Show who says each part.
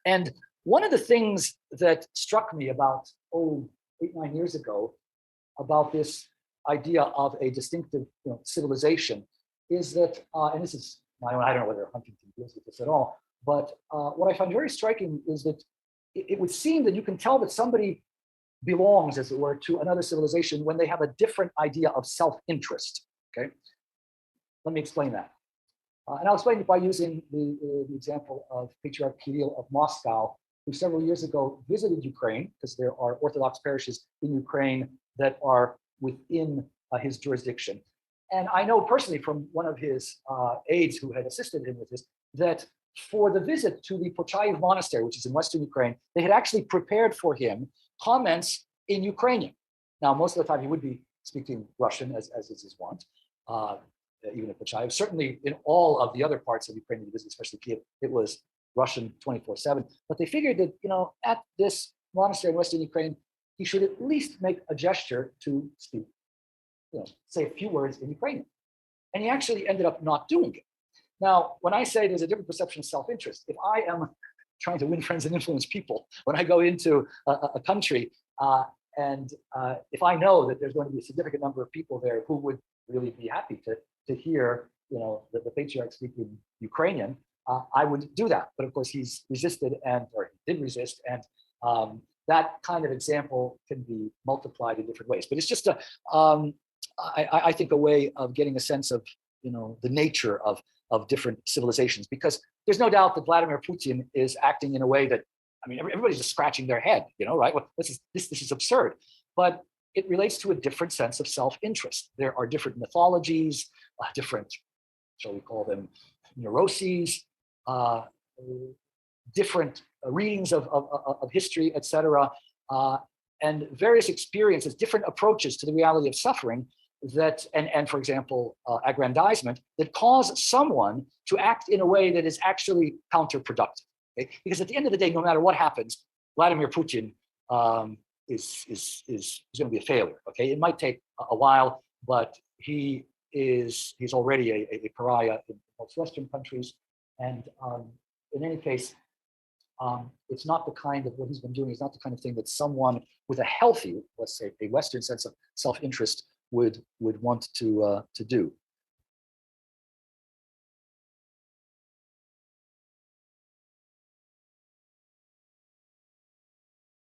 Speaker 1: And one of the things that struck me about, 8-9 years ago, about this idea of a distinctive civilization is that, and this is my own, I don't know whether Huntington deals with this at all, but what I find very striking is that it would seem that you can tell that somebody belongs, as it were, to another civilization when they have a different idea of self-interest, okay? Let me explain that. And I'll explain it by using the example of Patriarch Kirill of Moscow, who several years ago visited Ukraine, because there are Orthodox parishes in Ukraine that are within his jurisdiction. And I know personally from one of his aides who had assisted him with this, that for the visit to the Pochayev monastery, which is in Western Ukraine, they had actually prepared for him comments in Ukrainian. Now, most of the time he would be speaking Russian, as is his wont, even at Pochayev. Certainly in all of the other parts of Ukraine, especially Kiev, it was Russian 24/7. But they figured that, at this monastery in Western Ukraine, he should at least make a gesture to speak, say a few words in Ukrainian. And he actually ended up not doing it. Now, when I say there's a different perception of self-interest, if I am trying to win friends and influence people, when I go into a country and if I know that there's going to be a significant number of people there who would really be happy to hear, the patriarch speaking Ukrainian, I would do that. But of course, he's resisted or he did resist, and that kind of example can be multiplied in different ways. But it's just I think a way of getting a sense of the nature of different civilizations, because there's no doubt that Vladimir Putin is acting in a way that, everybody's just scratching their head, right? Well, this is absurd, but it relates to a different sense of self-interest. There are different mythologies, different, shall we call them, neuroses, different readings of history, etc., and various experiences, different approaches to the reality of suffering that, and for example, aggrandizement, that cause someone to act in a way that is actually counterproductive. Okay? Because at the end of the day, no matter what happens, Vladimir Putin is going to be a failure. Okay, it might take a while, but he's already a pariah in most Western countries, and in any case, it's not the kind of what he's been doing is not the kind of thing that someone with a healthy, let's say, a Western sense of self-interest would want to do.